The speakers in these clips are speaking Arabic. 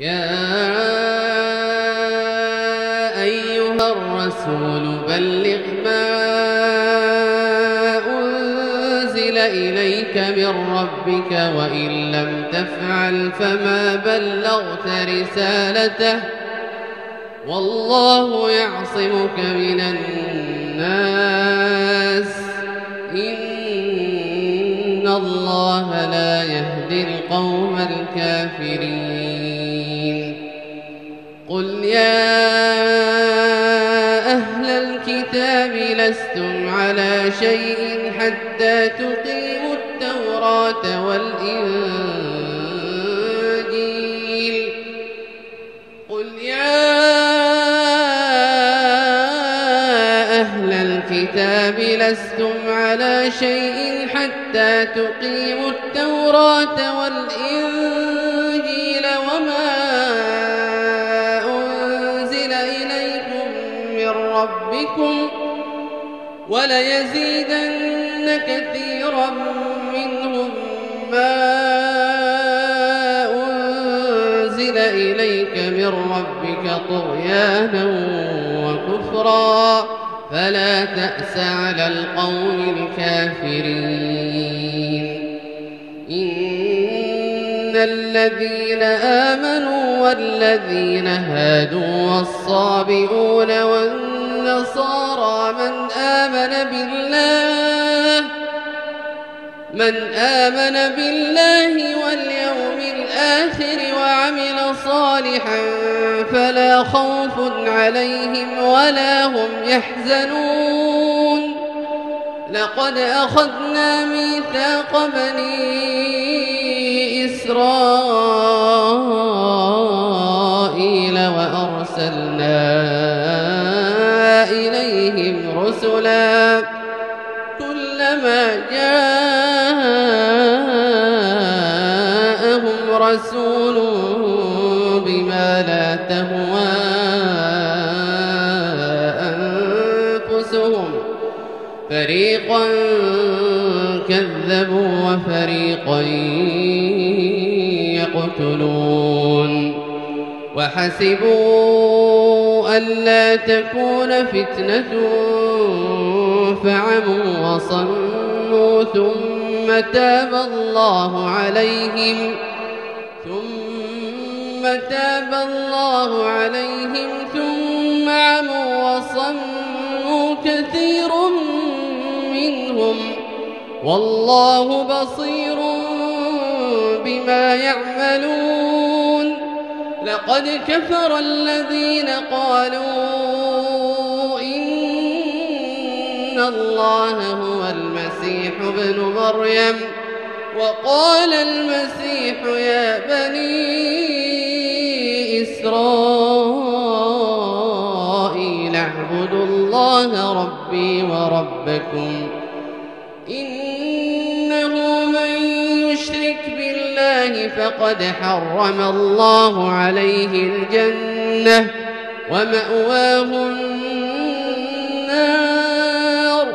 يا أيها الرسول بلغ ما أنزل إليك من ربك وإن لم تفعل فما بلغت رسالته والله يعصمك من الناس إن الله لا يهدي القوم الكافرين. قل يا أهل الكتاب لستم على شيء حتى تقيموا التوراة والإنجيل قل يا أهل الكتاب لستم على شيء حتى تقيموا التوراة والإنجيل وما أنزل إليكم من ربكم وليزيدن كثيرا منهم ما أنزل إليك من ربك طغيانا وكفرا فلا تأس على القوم الكافرين. إن الذين آمنوا والذين هادوا والصابئون والنصارى من آمن بالله واليوم الآخر وعمل صالحا فلا خوف عليهم ولا هم يحزنون. لقد أخذنا ميثاق بني إسرائيل وأرسلنا إليهم رسلا كلما جاءهم رسول بما لا تهوى أنفسهم فريقا كذبوا وفريقا يقتلون. وحسبوا ألا تكون فتنة فعموا وصموا ثم تاب الله عليهم ثم عموا وصموا كثير منهم والله بصير بما يعملون. لقد كفر الذين قالوا إن الله هو المسيح ابن مريم وقال المسيح يا بني إسرائيل اعبدوا الله ربي وربكم إنه من يشرك بالله فقد حرم الله عليه الجنة ومأواه النار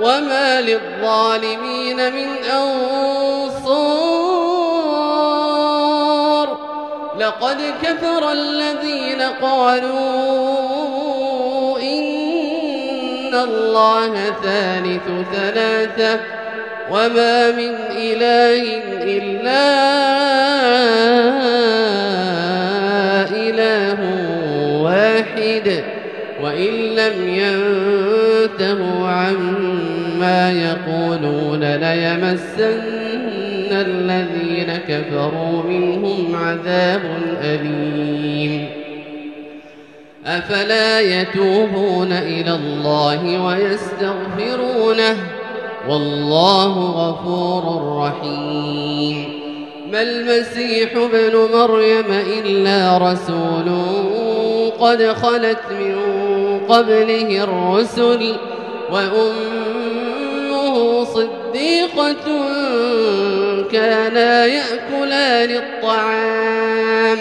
وما للظالمين من أنصار. لقد كفر الذين قالوا إن الله ثالث ثلاثة وما من إله إلا إله واحد وإن لم ينتهوا عما يقولون ليمسن الذين كفروا منهم عذاب أليم. أفلا يتوبون إلى الله ويستغفرونه والله غفور رحيم. ما المسيح ابن مريم إلا رسول قد خلت من قبله الرسل وأمه صديقة كانا يأكلان الطعام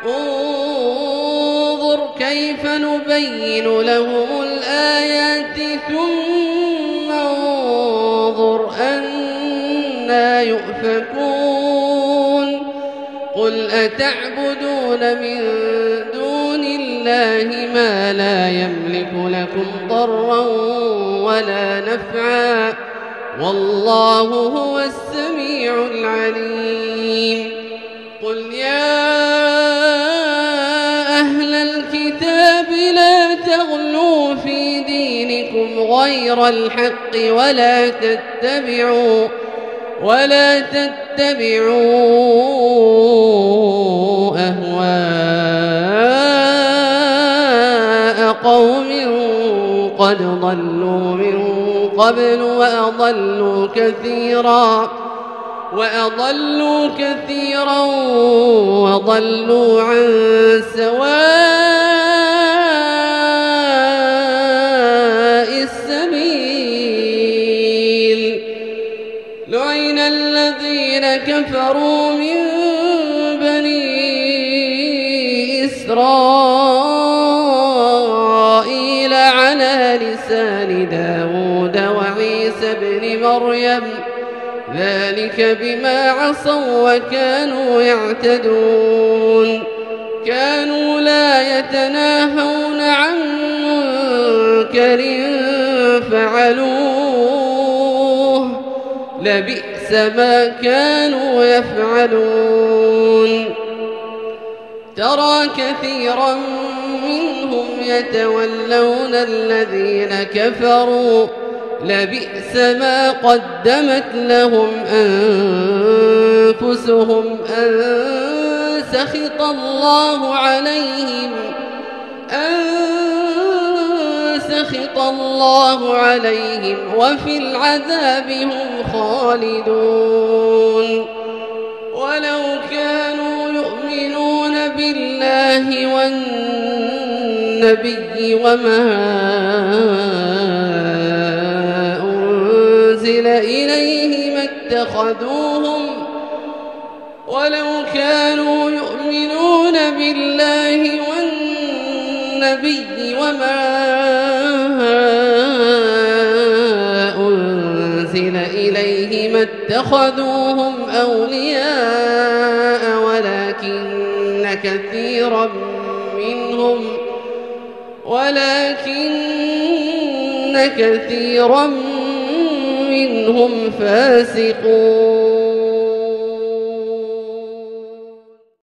انظر كيف نبين لهم الآيات ثم انظر أنى يؤفكون. قل أتعبدون من دون الله ما لا يملك لكم ضرا ولا نفعا والله هو السميع العليم قل يا أهل الكتاب لا تغلوا في دينكم غير الحق ولا تتبعوا أهواء قوم قد ضلوا من قبل وأضلوا كثيرا وضلوا عن سواء السبيل لعن الذين كفروا من بني إسرائيل على لسان داود وعيسى بن مريم ذلك بما عصوا وكانوا يعتدون كانوا لا يتناهون عن منكر فعلوه لبئس ما كانوا يفعلون ترى كثيرا منهم يتولون الذين كفروا لبئس ما قدمت لهم أنفسهم أن سخط الله عليهم وفي العذاب هم خالدون ولو كانوا يؤمنون بالله والنبي وما أنزل إليه ما اتخذوهم ولو كانوا يؤمنون بالله والنبي وما أنزل إليه ما اتخذوهم أولياء ولكن كثيرا منهم فاسقون.